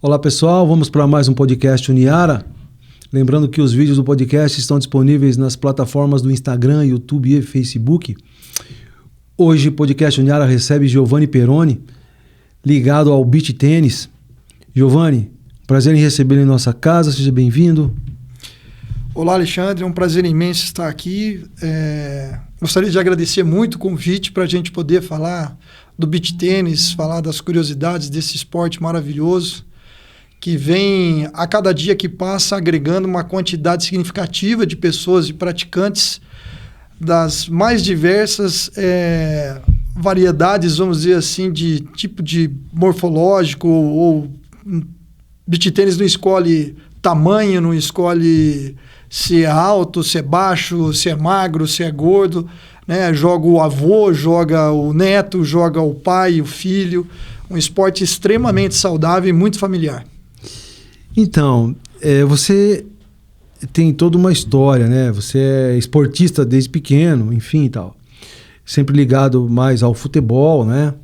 Olá pessoal, vamos para mais um podcast Uniara. Lembrando que os vídeos do podcast estão disponíveis nas plataformas do Instagram, YouTube e Facebook. Hoje o podcast Uniara recebe Giovanni Peroni, ligado ao beach tênis. Giovanni, prazer em recebê-lo em nossa casa, seja bem-vindo. Olá Alexandre, é um prazer imenso estar aqui. Gostaria de agradecer muito o convite para a gente poder falar do beach tênis, falar das curiosidades desse esporte maravilhoso, que vem a cada dia que passa agregando uma quantidade significativa de pessoas e praticantes das mais diversas variedades, vamos dizer assim, de tipo de morfológico, ou beach tênis não escolhe tamanho, não escolhe se é alto, se é baixo, se é magro, se é gordo, né? Joga o avô, joga o neto, joga o pai, o filho. Um esporte extremamente saudável e muito familiar. Então, você tem toda uma história, né? Você é esportista desde pequeno, enfim e tal. Sempre ligado mais ao futebol, né?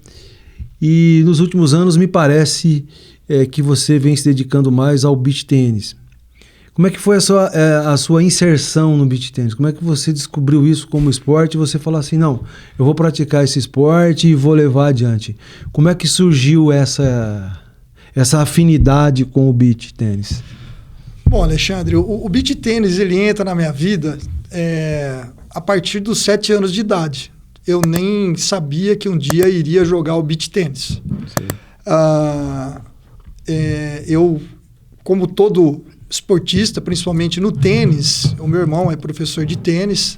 E nos últimos anos me parece que você vem se dedicando mais ao beach tênis. Como é que foi a sua inserção no beach tênis? Como é que você descobriu isso como esporte e você falou assim, não, eu vou praticar esse esporte e vou levar adiante? Como é que surgiu essa afinidade com o beach tênis? Bom, Alexandre, o beach tênis ele entra na minha vida a partir dos 7 anos de idade. Eu nem sabia que um dia iria jogar o beach tênis. Eu, como todo esportista, principalmente no tênis, o meu irmão é professor de tênis,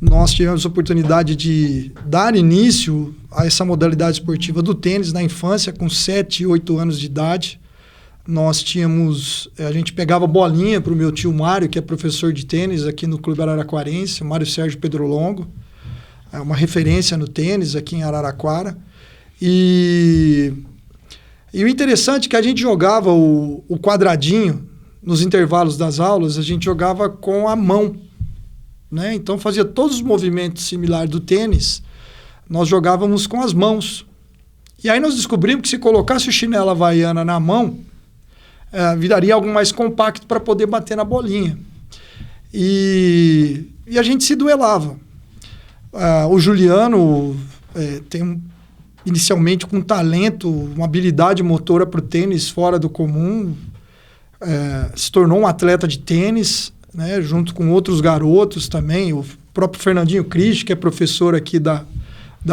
nós tivemos a oportunidade de dar início a essa modalidade esportiva do tênis na infância, com 7, 8 anos de idade. A gente pegava bolinha para o meu tio Mário, que é professor de tênis aqui no Clube Araraquarense, Mário Sérgio Pedrolongo, é uma referência no tênis aqui em Araraquara. E o interessante é que a gente jogava o quadradinho, nos intervalos das aulas, a gente jogava com a mão, né? Então fazia todos os movimentos similares do tênis, nós jogávamos com as mãos. E aí nós descobrimos que se colocasse o chinelo havaiana na mão, viraria algo mais compacto para poder bater na bolinha. E a gente se duelava. O Juliano tem inicialmente com talento, uma habilidade motora para o tênis fora do comum, se tornou um atleta de tênis, né, junto com outros garotos também, o próprio Fernandinho Cristi, que é professor aqui da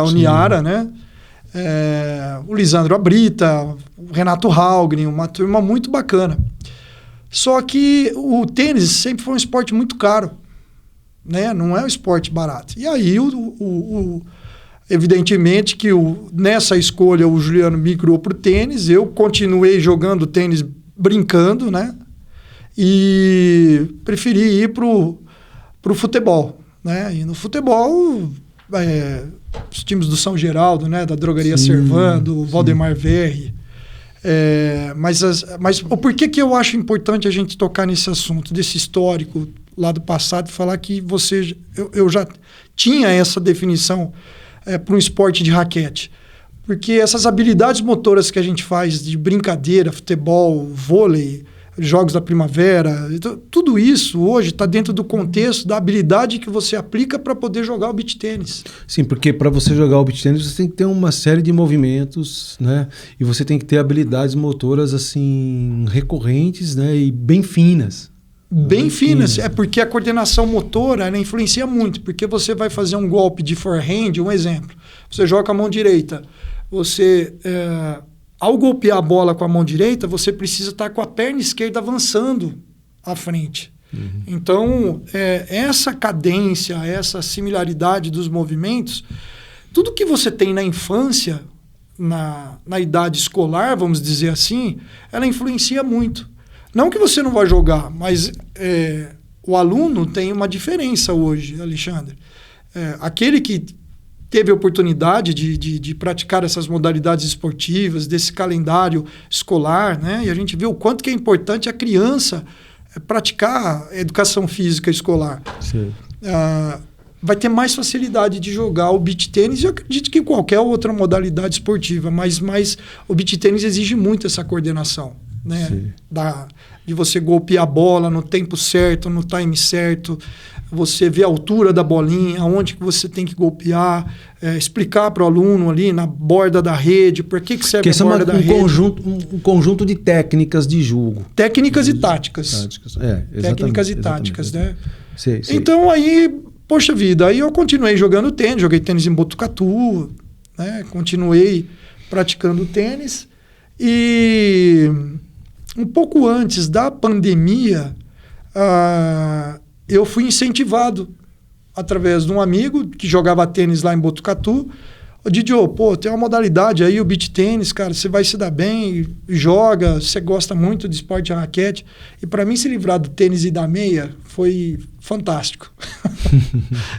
Uniara, né? O Lisandro Abrita, o Renato Halgren, uma turma muito bacana. Só que o tênis sempre foi um esporte muito caro, né? Não é um esporte barato. E aí, evidentemente que nessa escolha o Juliano migrou para o tênis, eu continuei jogando tênis brincando, né? E preferi ir pro futebol, né? E no futebol, os times do São Geraldo, né? Da Drogaria Servan, do Valdemar Verri. Mas o porquê que eu acho importante a gente tocar nesse assunto, desse histórico lá do passado, e falar que eu já tinha essa definição para um esporte de raquete. Porque essas habilidades motoras que a gente faz de brincadeira, futebol, vôlei, jogos da primavera, tudo isso hoje está dentro do contexto da habilidade que você aplica para poder jogar o beach tênis. Sim, porque para você jogar o beach tênis você tem que ter uma série de movimentos, né? E você tem que ter habilidades motoras assim recorrentes, né? E bem finas. Bem finas. É porque a coordenação motora ela influencia muito, porque você vai fazer um golpe de forehand, um exemplo. Você joga com a mão direita. Você, ao golpear a bola com a mão direita, você precisa estar com a perna esquerda avançando à frente. Uhum. Então, essa cadência, essa similaridade dos movimentos, tudo que você tem na infância, na idade escolar, vamos dizer assim, ela influencia muito. Não que você não vai jogar, mas o aluno tem uma diferença hoje, Alexandre. Aquele que teve a oportunidade de praticar essas modalidades esportivas, desse calendário escolar, né? E a gente vê o quanto que é importante a criança praticar a educação física escolar. Vai ter mais facilidade de jogar o beach tênis, eu acredito que qualquer outra modalidade esportiva, mas o beach tênis exige muito essa coordenação, né? Sim. De você golpear a bola no tempo certo, no time certo, você ver a altura da bolinha, aonde que você tem que golpear, explicar para o aluno ali na borda da rede, por que serve a borda da rede. Um conjunto de técnicas de jogo. Técnicas e táticas. Técnicas e táticas, né? Sei. Então aí, poxa vida, aí eu continuei jogando tênis, joguei tênis em Botucatu, né? Continuei praticando tênis e um pouco antes da pandemia, eu fui incentivado através de um amigo que jogava tênis lá em Botucatu. O Didio, tem uma modalidade aí, o beach tênis, cara, você vai se dar bem, joga, você gosta muito de esporte a raquete. E para mim se livrar do tênis e da meia foi fantástico.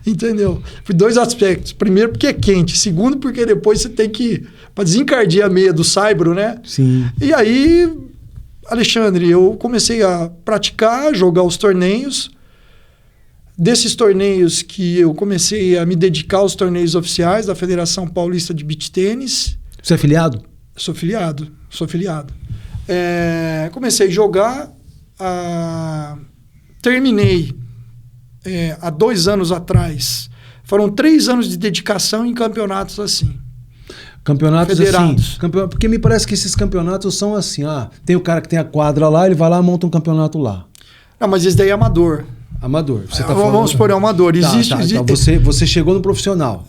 Entendeu? Por 2 aspectos. Primeiro porque é quente, segundo porque depois você tem que, para desencardir a meia do saibro, né? Sim. E aí, Alexandre, eu comecei a praticar, jogar os torneios. Desses torneios que eu comecei a me dedicar aos torneios oficiais da Federação Paulista de Beach Tênis. Você é filiado? Sou filiado. Comecei a jogar, terminei há 2 anos atrás. Foram 3 anos de dedicação em campeonatos assim. Campeonatos federados. Assim, porque me parece que esses campeonatos são assim, tem o cara que tem a quadra lá, ele vai lá e monta um campeonato lá. Não, mas esse daí é amador. Amador. Você tá vamos supor, é amador. Existe. Então você chegou no profissional.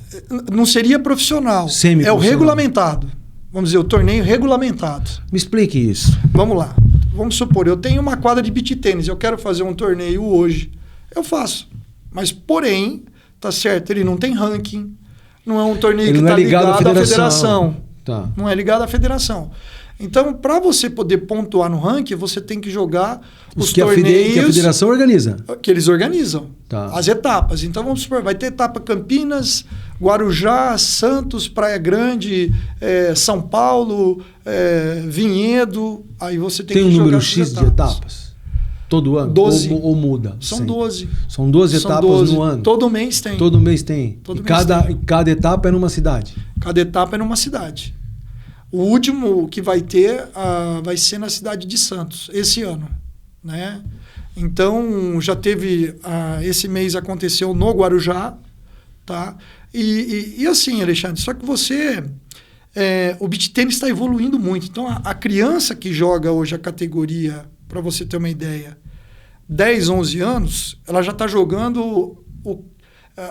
Não seria profissional. Semi-profissional. É o regulamentado. Vamos dizer, o torneio regulamentado. Me explique isso. Vamos lá. Vamos supor, eu tenho uma quadra de beach tênis, eu quero fazer um torneio hoje. Eu faço. Mas, porém, tá certo, ele não tem ranking. Não é um torneio que está ligado à federação. Tá. Não é ligado à federação. Então, para você poder pontuar no ranking, você tem que jogar os torneios que a federação organiza. Que eles organizam. Tá. As etapas. Então, vamos supor, vai ter etapa Campinas, Guarujá, Santos, Praia Grande, São Paulo, Vinhedo. Aí você tem que um jogar número X de etapas? Todo ano? 12. Ou muda? São 12. São 12 etapas no ano? Todo mês tem. Todo mês tem. Cada etapa é numa cidade? Cada etapa é numa cidade. O último que vai ter vai ser na cidade de Santos, esse ano, né? Então, já teve... esse mês aconteceu no Guarujá, tá? E assim, Alexandre, só que o beach tênis está evoluindo muito. Então, a criança que joga hoje a categoria, para você ter uma ideia, 10, 11 anos, ela já está jogando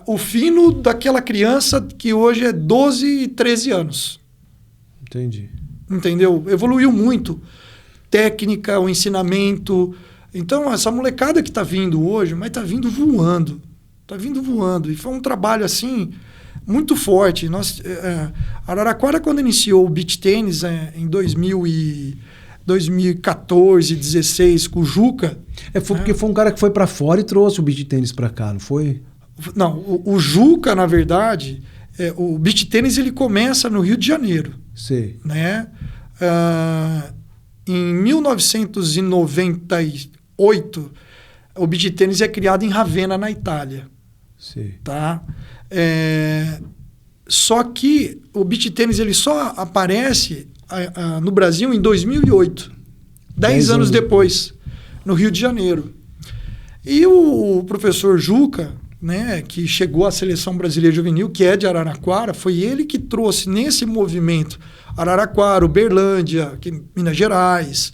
o fino daquela criança que hoje é 12 e 13 anos. Entendi. Entendeu? Evoluiu muito. Técnica, o ensinamento. Então, essa molecada que está vindo hoje, mas está vindo voando. Está vindo voando. E foi um trabalho, assim, muito forte. Araraquara, quando iniciou o beach tênis em 2014, 2016, com o Juca... Porque foi um cara que foi para fora e trouxe o beach tênis para cá, não foi? Não, o Juca, na verdade... o beach tênis ele começa no Rio de Janeiro. Sim. Né? Em 1998, o beach tênis é criado em Ravenna, na Itália. Sim. Tá? Só que o beach tênis ele só aparece no Brasil em 2008, 10 anos depois, no Rio de Janeiro. E o professor Juca, né, que chegou à seleção brasileira juvenil, que é de Araraquara, foi ele que trouxe nesse movimento Araraquara, Uberlândia, Minas Gerais,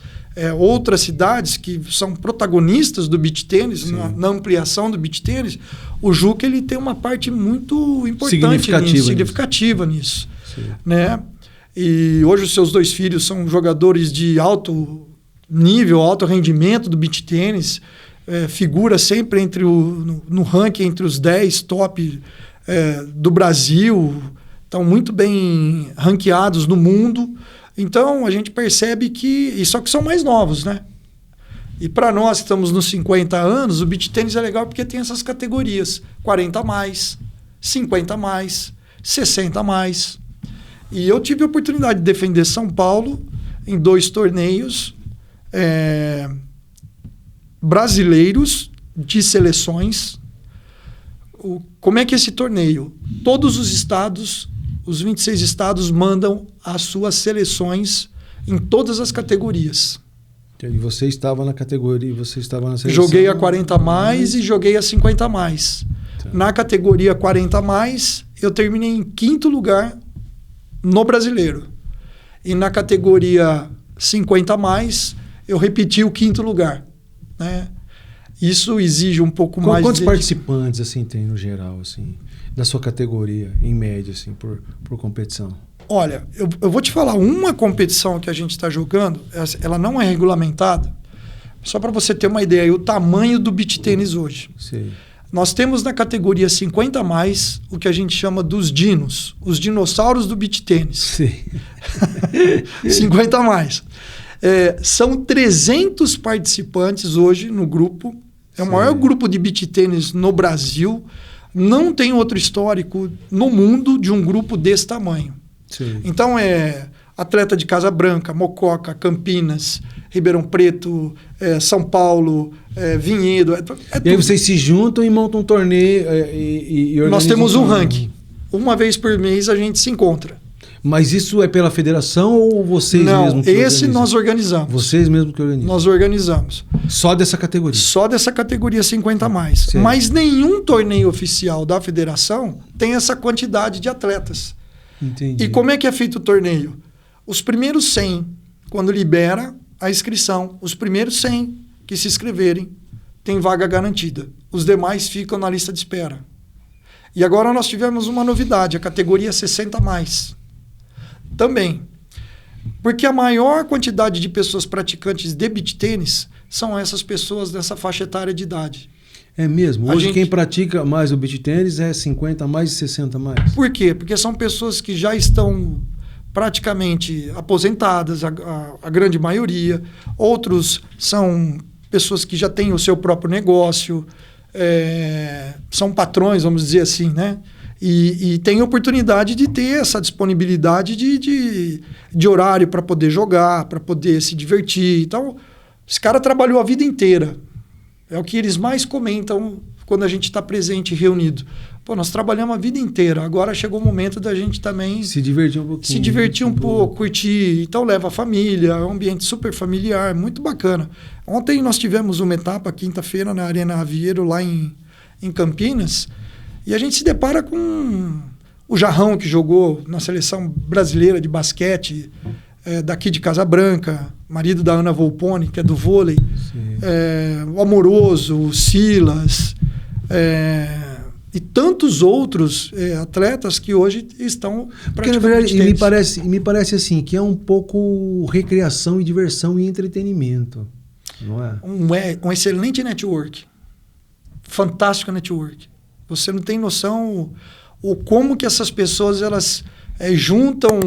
outras cidades que são protagonistas do beach tênis, na ampliação do beach tênis. O Juca ele tem uma parte muito importante significativa nisso. Né? E hoje os seus 2 filhos são jogadores de alto nível, alto rendimento do beach tênis. Figura sempre no ranking entre os 10 top do Brasil, estão muito bem ranqueados no mundo. Então a gente percebe só que são mais novos, né? E para nós que estamos nos 50 anos, o beach tênis é legal porque tem essas categorias: 40 a mais, 50 a mais, 60 a mais. E eu tive a oportunidade de defender São Paulo em 2 torneios brasileiros de seleções. Como é que é esse torneio? Todos os estados, os 26 estados, mandam as suas seleções em todas as categorias. E você estava na categoria, você estava na seleção? Joguei a 40 mais e joguei a 50 mais. Tá. Na categoria 40 mais, eu terminei em 5º lugar no brasileiro. E na categoria 50 mais, eu repeti o 5º lugar, né? Isso exige um pouco mais... Quantos participantes assim tem no geral, assim, da sua categoria, em média, assim, por competição? Olha, eu vou te falar, uma competição que a gente está jogando, ela não é regulamentada, só para você ter uma ideia, o tamanho do beach tênis hoje. Sim. Nós temos na categoria 50 mais o que a gente chama dos dinos, os dinossauros do beach tênis. Sim. 50 mais. São 300 participantes hoje no grupo, é o maior grupo de beach tênis no Brasil, não tem outro histórico no mundo de um grupo desse tamanho. Sim. Então atleta de Casa Branca, Mococa, Campinas, Ribeirão Preto, São Paulo, Vinhedo. E aí vocês se juntam e montam um torneio e nós temos um ranking. Uma vez por mês a gente se encontra. Mas isso é pela federação ou vocês mesmos que organizam? Não, esse organizam? nós organizamos. Vocês mesmos que organizam? Nós organizamos. Só dessa categoria? Só dessa categoria 50 mais. Sim. Mas nenhum torneio oficial da federação tem essa quantidade de atletas. Entendi. E como é que é feito o torneio? Os primeiros 100, quando libera a inscrição, os primeiros 100 que se inscreverem têm vaga garantida. Os demais ficam na lista de espera. E agora nós tivemos uma novidade, a categoria 60 mais. Também. Porque a maior quantidade de pessoas praticantes de beach tênis são essas pessoas dessa faixa etária de idade. É mesmo? Hoje quem pratica mais o beach tênis é 50 mais e 60 mais. Por quê? Porque são pessoas que já estão praticamente aposentadas, a grande maioria. Outros são pessoas que já têm o seu próprio negócio, são patrões, vamos dizer assim, né? E têm oportunidade de ter essa disponibilidade de horário para poder jogar, para poder se divertir. Então, esse cara trabalhou a vida inteira. É o que eles mais comentam quando a gente está presente, reunido. Pô, nós trabalhamos a vida inteira, agora chegou o momento da gente também... Se divertir um pouquinho. Se divertir um pouco, curtir. Então leva a família, é um ambiente super familiar, muito bacana. Ontem nós tivemos uma etapa, quinta-feira, na Arena Avieiro, lá em Campinas, e a gente se depara com o Jarrão, que jogou na seleção brasileira de basquete, daqui de Casa Branca, marido da Ana Volpone, que é do vôlei, o Amoroso, o Silas, e tantos outros atletas que hoje estão praticando. Porque, na verdade, me parece assim, que é um pouco recreação e diversão e entretenimento, não é? Um excelente network. Fantástico network. Você não tem noção o como que essas pessoas, elas... juntam,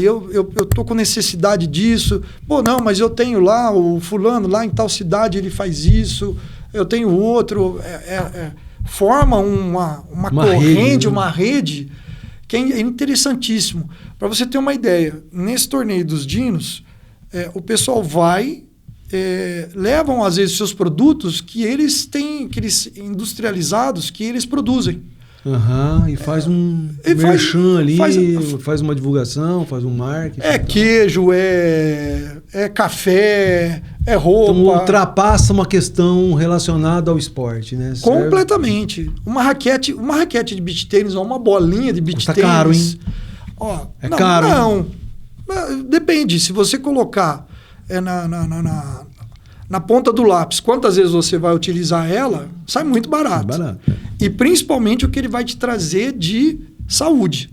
eu tô com necessidade disso, pô, não, mas eu tenho lá, o fulano lá em tal cidade, ele faz isso, eu tenho outro, forma uma corrente, rede, né? Uma rede, que é interessantíssimo. Para você ter uma ideia, nesse torneio dos dinos, o pessoal vai, levam às vezes seus produtos que eles têm, industrializados, que eles produzem. E faz um merchan ali, faz uma divulgação, faz um marketing. Queijo, café, roupa. Então ultrapassa uma questão relacionada ao esporte, né? Completamente. Uma raquete de beach tênis ou uma bolinha de beach tênis. Tá caro, hein? Caro. Não. Depende. Se você colocar na ponta do lápis, quantas vezes você vai utilizar ela, sai muito barato. E principalmente o que ele vai te trazer de saúde.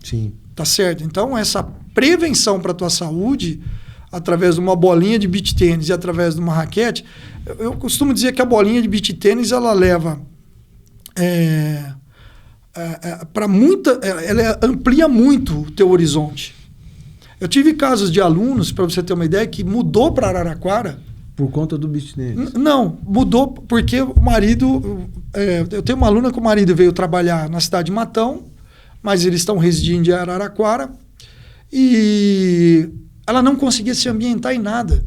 Sim. Tá certo? Então, essa prevenção para a tua saúde, através de uma bolinha de beach tênis e através de uma raquete, eu costumo dizer que a bolinha de beach tênis, ela leva para muita... Ela amplia muito o teu horizonte. Eu tive casos de alunos, para você ter uma ideia, que mudou para Araraquara. Por conta do beach tênis? Não, mudou porque o marido... eu tenho uma aluna que o marido veio trabalhar na cidade de Matão, mas eles estão residindo em Araraquara, e ela não conseguia se ambientar em nada.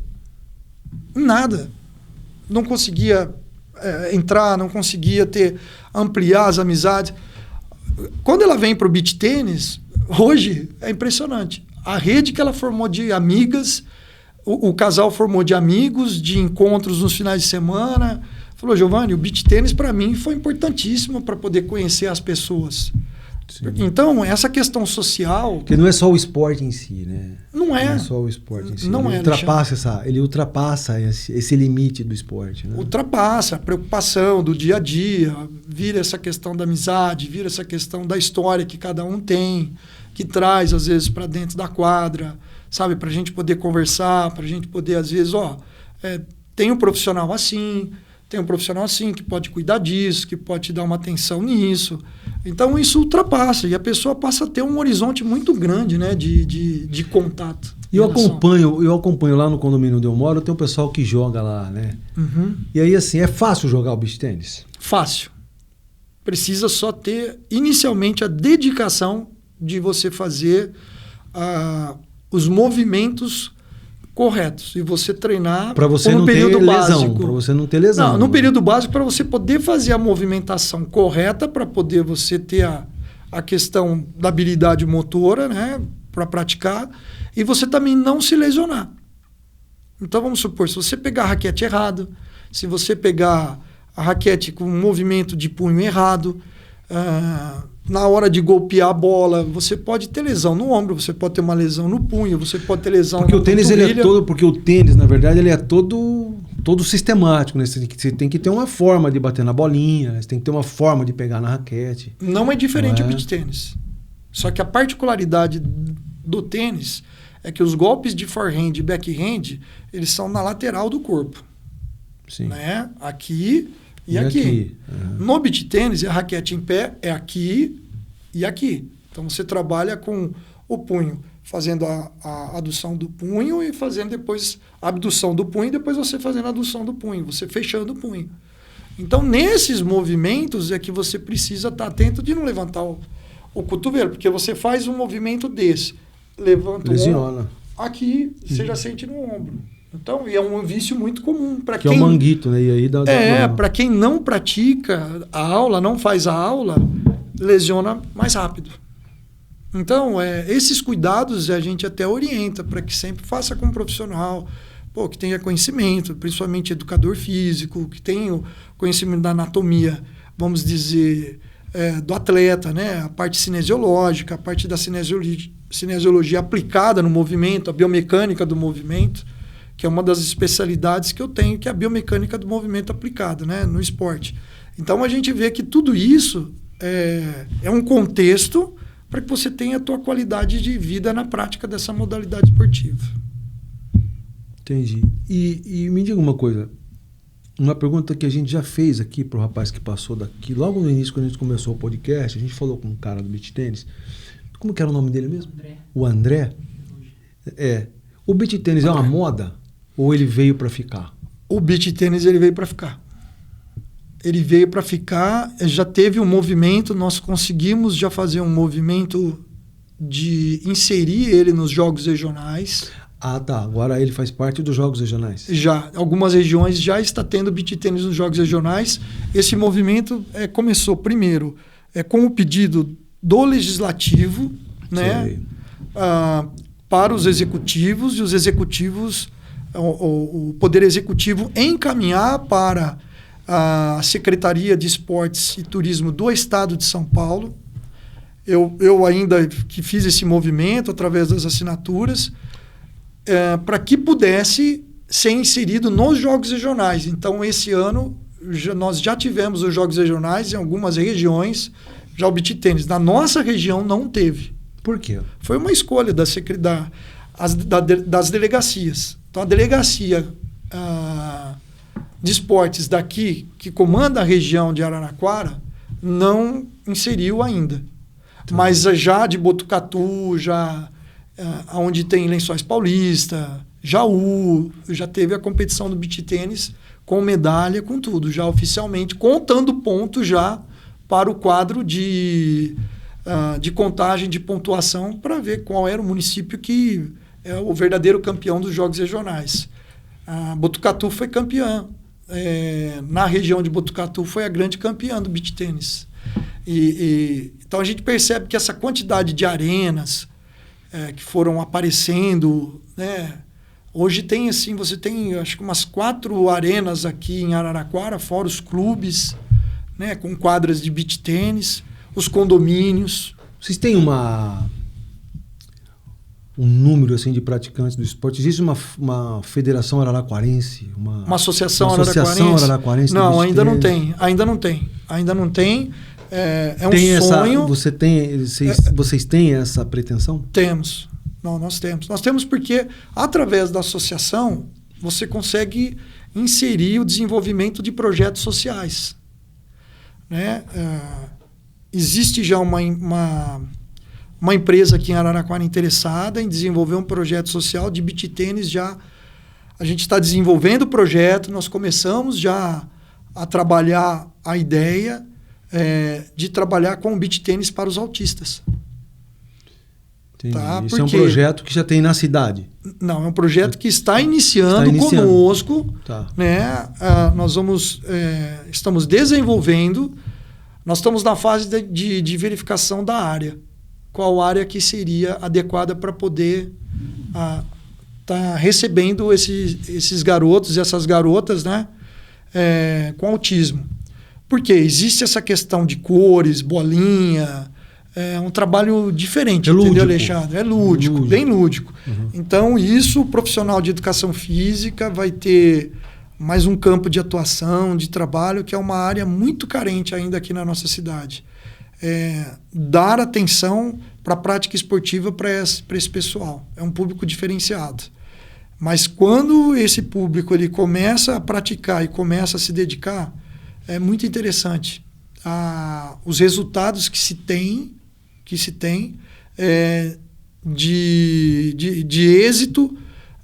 Em nada. Não conseguia entrar, não conseguia ampliar as amizades. Quando ela vem para o beach tênis, hoje é impressionante. A rede que ela formou de amigas, o casal formou de amigos, de encontros nos finais de semana. Falou, Giovanni, o beach tênis para mim foi importantíssimo para poder conhecer as pessoas. Sim. Então, essa questão social... Porque não é só o esporte em si, né? Não é. Não é só o esporte em si. Não Ele ultrapassa esse limite do esporte. Né? Ultrapassa a preocupação do dia a dia, vira essa questão da amizade, vira essa questão da história que cada um tem, que traz, às vezes, para dentro da quadra, sabe? Para a gente poder conversar, para a gente poder, às vezes, tem um profissional assim... Tem um profissional assim que pode cuidar disso, que pode te dar uma atenção nisso. Então, isso ultrapassa e a pessoa passa a ter um horizonte muito grande, né, de contato. E eu acompanho lá no condomínio onde eu moro, tem um pessoal que joga lá, né? Uhum. E aí, assim, é fácil jogar o beach tênis? Fácil. Precisa só ter, inicialmente, a dedicação de você fazer os movimentos corretos. E você treinar para você não ter lesão. Para você não ter lesão. Não, no período básico, para você poder fazer a movimentação correta, para poder você ter a questão da habilidade motora, né? Para praticar. E você também não se lesionar. Então, vamos supor, se você pegar a raquete errado, se você pegar a raquete com um movimento de punho errado, na hora de golpear a bola, você pode ter lesão no ombro, você pode ter uma lesão no punho, você pode ter lesão porque o tênis porque o tênis, na verdade, ele é todo sistemático, né? Você tem que ter uma forma de bater na bolinha, né? Você tem que ter uma forma de pegar na raquete. Não é diferente o beach tênis. Só que a particularidade do tênis é que os golpes de forehand e backhand, eles são na lateral do corpo. Sim. Né? Aqui e aqui. Uhum. No beach tênis, a raquete em pé é aqui e aqui. Então, você trabalha com o punho, fazendo a adução do punho e fazendo depois a abdução do punho, e depois você fazendo a adução do punho, você fechando o punho. Então, nesses movimentos é que você precisa estar atento de não levantar o cotovelo, porque você faz um movimento desse, levanta lesiona. O ombro, aqui você já sente no ombro. Então, e é um vício muito comum para quem... Que é o manguito, né? E aí para quem não pratica a aula, não faz a aula, lesiona mais rápido. Então, esses cuidados a gente até orienta para que sempre faça com um profissional, que tenha conhecimento, principalmente educador físico, que tenha o conhecimento da anatomia, vamos dizer, do atleta, né? A parte cinesiológica, a parte da cinesiologia aplicada no movimento, a biomecânica do movimento, que é uma das especialidades que eu tenho, que é a biomecânica do movimento aplicado, né, no esporte. Então, a gente vê que tudo isso é um contexto para que você tenha a tua qualidade de vida na prática dessa modalidade esportiva. Entendi. E me diga uma coisa, uma pergunta que a gente já fez aqui para o rapaz que passou daqui, logo no início, quando a gente começou o podcast, a gente falou com um cara do beach tênis. Como que era o nome dele mesmo? André. O André? O beach tênis é uma moda? Ou ele veio para ficar? O beach tênis ele veio para ficar. Ele veio para ficar, já teve um movimento, nós conseguimos já fazer um movimento de inserir ele nos jogos regionais. Ah, tá. Agora ele faz parte dos jogos regionais. Já. Algumas regiões já está tendo beach tênis nos jogos regionais. Esse movimento começou primeiro com o pedido do legislativo, né, para os executivos, e os executivos, o Poder Executivo encaminhar para a Secretaria de Esportes e Turismo do Estado de São Paulo. Eu ainda que fiz esse movimento através das assinaturas, para que pudesse ser inserido nos Jogos Regionais. Então, esse ano, nós já tivemos os Jogos Regionais em algumas regiões, já o beach tênis. Na nossa região não teve. Por quê? Foi uma escolha das delegacias. Então, a delegacia de esportes daqui, que comanda a região de Araraquara, não inseriu ainda. Então, mas já de Botucatu, onde tem Lençóis Paulista, Jaú, já teve a competição do beach tênis com medalha, com tudo, já oficialmente, contando pontos já para o quadro de contagem, de pontuação, para ver qual era o município que é o verdadeiro campeão dos Jogos Regionais. Botucatu foi campeã. Na região de Botucatu foi a grande campeã do beach tênis. Então a gente percebe que essa quantidade de arenas que foram aparecendo, né, Hoje tem assim, você tem acho que umas 4 arenas aqui em Araraquara, fora os clubes, né, com quadras de beach tênis, os condomínios. Vocês têm um número assim de praticantes do esporte? Existe uma federação araraquarense? Uma associação araraquarense? Não, ainda não tem. Ainda não tem. É um sonho. Vocês têm essa pretensão? Temos. Não, nós temos. Nós temos porque, através da associação, você consegue inserir o desenvolvimento de projetos sociais. Né? Existe já uma empresa aqui em Araraquara interessada em desenvolver um projeto social de beach tênis. Já a gente está desenvolvendo o projeto, nós começamos já a trabalhar a ideia de trabalhar com o beach tênis para os autistas. Tá? Isso é um projeto que já tem na cidade? Não, é um projeto que está iniciando conosco. Tá. Né? Nós estamos desenvolvendo, nós estamos na fase de verificação da área. Qual área que seria adequada para poder tá recebendo esses garotos e essas garotas, né, com autismo. Porque existe essa questão de cores, bolinha, é um trabalho diferente, entendeu, Alexandre? É lúdico, bem lúdico. Uhum. Então, isso, o profissional de educação física vai ter mais um campo de atuação, de trabalho, que é uma área muito carente ainda aqui na nossa cidade. Dar atenção para a prática esportiva para esse pessoal. É um público diferenciado. Mas quando esse público ele começa a praticar e começa a se dedicar, é muito interessante. Os resultados que se tem de êxito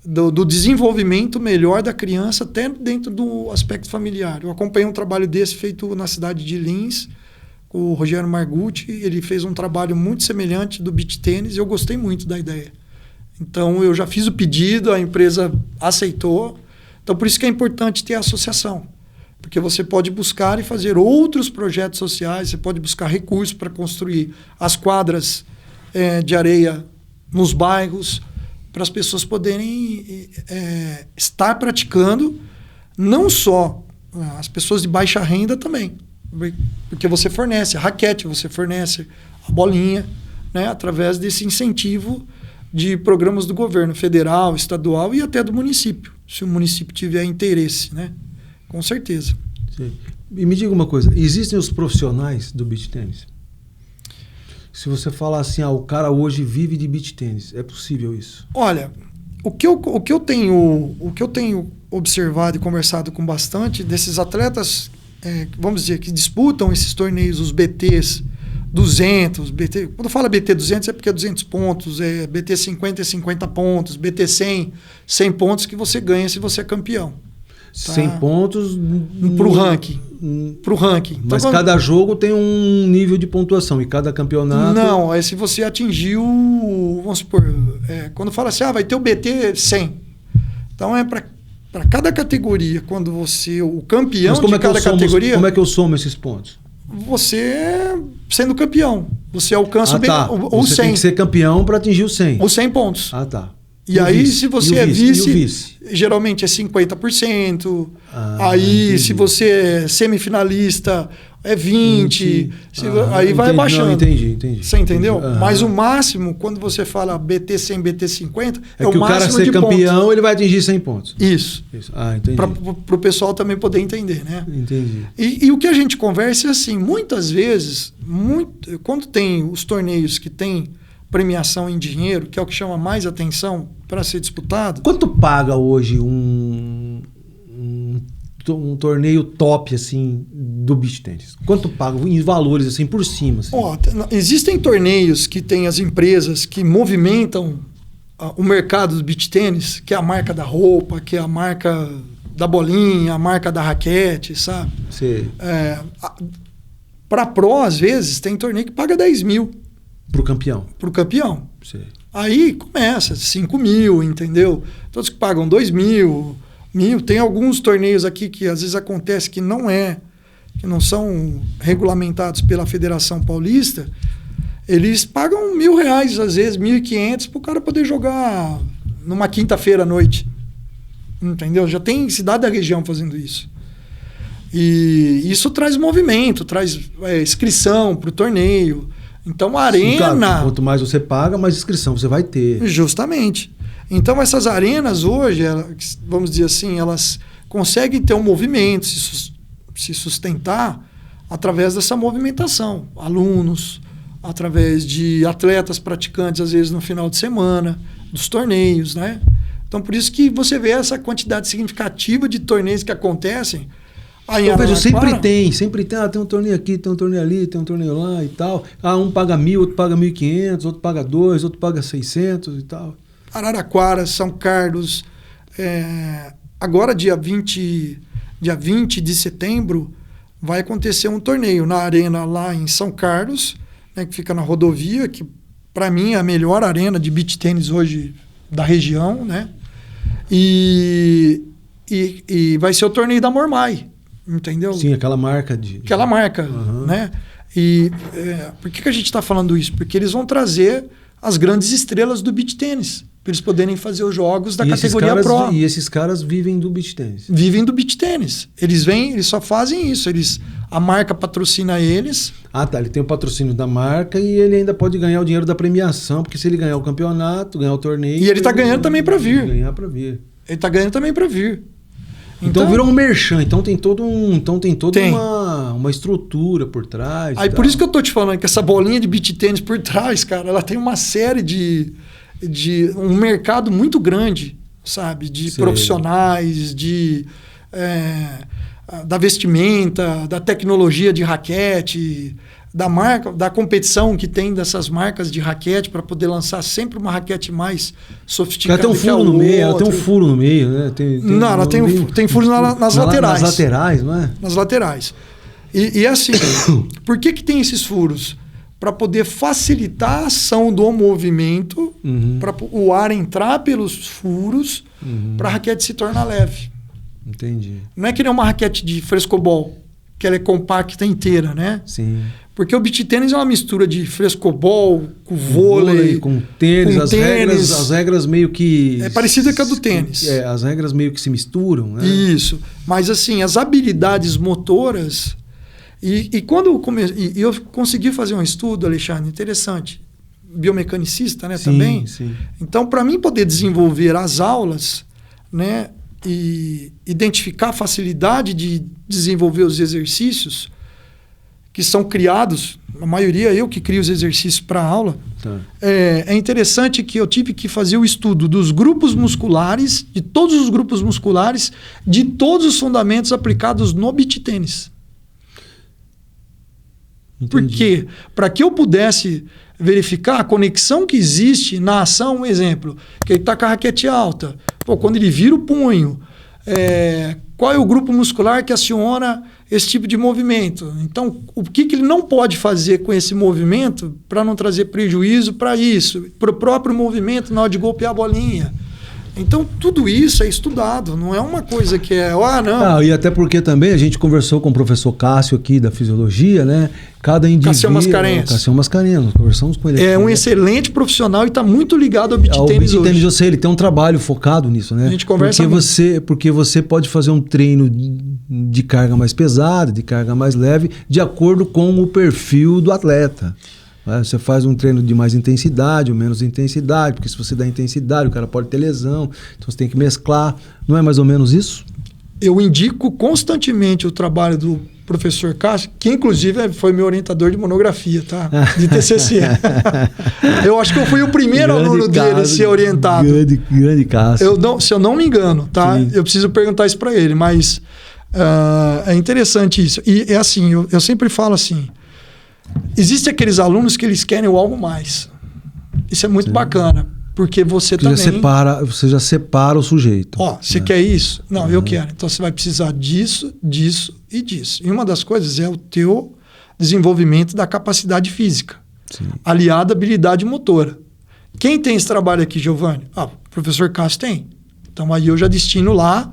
do desenvolvimento melhor da criança até dentro do aspecto familiar. Eu acompanhei um trabalho desse feito na cidade de Lins, com o Rogério Margutti. Ele fez um trabalho muito semelhante do beach tênis e eu gostei muito da ideia. Então, eu já fiz o pedido, a empresa aceitou. Então, por isso que é importante ter a associação. Porque você pode buscar e fazer outros projetos sociais, você pode buscar recursos para construir as quadras de areia nos bairros, para as pessoas poderem estar praticando, não só as pessoas de baixa renda também, porque você fornece a raquete, você fornece a bolinha, né, através desse incentivo de programas do governo federal, estadual e até do município, se o município tiver interesse, né? Com certeza. Sim. E me diga uma coisa, existem os profissionais do beach tênis? Se você falar assim, o cara hoje vive de beach tênis, é possível isso? Olha, o que eu tenho observado e conversado com bastante desses atletas, vamos dizer, que disputam esses torneios, os BTs 200, quando fala BT 200 é porque é 200 pontos, BT 50 é 50 pontos, BT 100, 100 pontos que você ganha se você é campeão. Tá? 100 pontos pro ranking. Mas então, cada jogo tem um nível de pontuação e cada campeonato... Não, se você atingiu, vamos supor, quando fala assim, vai ter o BT 100. Então para cada categoria, quando você, o campeão de cada categoria... Como é que eu somo esses pontos? Você, sendo campeão, você alcança o 100. Você tem que ser campeão para atingir o 100. Os 100 pontos. Tá. E aí, se você é vice, geralmente é 50%. Aí, se você é semifinalista, é 20%. Aí vai abaixando. Não, entendi. Você entendeu? Mas o máximo, quando você fala BT 100, BT 50, é o máximo de pontos. Que o cara ser campeão, ele vai atingir 100 pontos. Isso. Entendi. Para o pessoal também poder entender, né? Entendi. E o que a gente conversa é assim, muitas vezes, quando tem os torneios que tem premiação em dinheiro, que é o que chama mais atenção para ser disputado. Quanto paga hoje um torneio top assim do beach tennis? Quanto paga em valores assim por cima? Assim? Existem torneios que tem as empresas que movimentam o mercado do beach tennis, que é a marca da roupa, que é a marca da bolinha, a marca da raquete, sabe? Sim. Para pro, às vezes, tem torneio que paga 10 mil. Pro campeão. Sim. Aí começa 5 mil, entendeu? Todos que pagam 2 mil, 1.000. Tem alguns torneios aqui que às vezes acontece que não são regulamentados pela Federação Paulista. Eles pagam R$1.000, às vezes R$1.500, para o cara poder jogar numa quinta-feira à noite. entendeu? Já tem cidade da região fazendo isso. E isso traz movimento, traz inscrição para o torneio. Então, a arena... Sim, claro, quanto mais você paga, mais inscrição você vai ter. Justamente. Então, essas arenas hoje, vamos dizer assim, elas conseguem ter um movimento, se sustentar através dessa movimentação. Alunos, através de atletas praticantes, às vezes no final de semana, dos torneios, né? Então, por isso que você vê essa quantidade significativa de torneios que acontecem. Eu vejo, sempre tem, tem um torneio aqui, tem um torneio ali, tem um torneio lá e tal. Um paga 1.000, outro paga 1.500, outro paga 2, outro paga 600 e tal. Araraquara, São Carlos, agora dia 20 de setembro vai acontecer um torneio na arena lá em São Carlos, né, que fica na rodovia, que para mim é a melhor arena de beach tênis hoje da região, né? E vai ser o torneio da Mormai. Entendeu? Sim, aquela marca. Aquela marca, né? E por que a gente está falando isso? Porque eles vão trazer as grandes estrelas do beach tênis, para eles poderem fazer os jogos da categoria Pro. E esses caras vivem do beach tênis. Vivem do beach tênis. Eles só fazem isso. A marca patrocina eles. Tá. Ele tem o patrocínio da marca e ele ainda pode ganhar o dinheiro da premiação, porque se ele ganhar o campeonato, ganhar o torneio... E ele está ganhando também para vir. Ganhar para vir. Ele está ganhando também para vir. Então virou um merchan, então tem toda uma estrutura por trás. Aí por isso que eu tô te falando que essa bolinha de beach tênis por trás, cara, ela tem uma série de um mercado muito grande, sabe? De profissionais, da vestimenta, da tecnologia de raquete, da marca, da competição que tem dessas marcas de raquete para poder lançar sempre uma raquete mais sofisticada. Ela tem um furo no meio, ela tem um furo no meio, né? Ela tem furos nas laterais. Nas laterais, não é? Nas laterais. E assim, por que tem esses furos? Para poder facilitar a ação do movimento, para o ar entrar pelos furos, para a raquete se tornar leve. Entendi. Não é que nem uma raquete de frescobol, que ela é compacta inteira, né? Sim. Porque o beach tênis é uma mistura de frescobol, com vôlei, com tênis, as regras meio que... É parecida com a do tênis. As regras meio que se misturam, né? Isso. Mas assim, as habilidades motoras... E quando eu consegui fazer um estudo, Alexandre, interessante, biomecanicista, né, também. Sim. Então, para mim poder desenvolver as aulas, né, e identificar a facilidade de desenvolver os exercícios que são criados, a maioria eu que crio os exercícios para aula, é interessante que eu tive que fazer o estudo dos grupos musculares, de todos os grupos musculares, de todos os fundamentos aplicados no beach tênis. Por quê? Para que eu pudesse verificar a conexão que existe na ação, um exemplo, que ele está com a raquete alta. Quando ele vira o punho, qual é o grupo muscular que aciona esse tipo de movimento? Então, o que ele não pode fazer com esse movimento para não trazer prejuízo para isso, para o próprio movimento na hora de golpear a bolinha? Então, tudo isso é estudado, não é uma coisa que não. E até porque também a gente conversou com o professor Cássio aqui da Fisiologia, né? Cada indivíduo... Cássio Mascarenhas, nós conversamos com ele. É um excelente profissional e está muito ligado ao beach tênis hoje. O beach tênis, eu sei, ele tem um trabalho focado nisso, né? A gente conversa porque você pode fazer um treino de carga mais pesada, de carga mais leve, de acordo com o perfil do atleta. Você faz um treino de mais intensidade ou menos intensidade, porque se você dá intensidade, o cara pode ter lesão, então você tem que mesclar. Não é mais ou menos isso? Eu indico constantemente o trabalho do professor Cássio, que inclusive foi meu orientador de monografia, tá? De TCC. Eu acho que eu fui o primeiro aluno dele a ser orientado. Grande Cássio. Se eu não me engano, tá? Sim. Eu preciso perguntar isso para ele, mas é interessante isso. E é assim, eu sempre falo assim, existem aqueles alunos que eles querem o algo mais. Isso é muito bacana, porque você também... Você já separa o sujeito. Você quer isso? Não, eu quero. Então você vai precisar disso, disso e disso. E uma das coisas é o teu desenvolvimento da capacidade física, aliada à habilidade motora. Quem tem esse trabalho aqui, Giovanni? O professor Cássio tem. Então aí eu já destino lá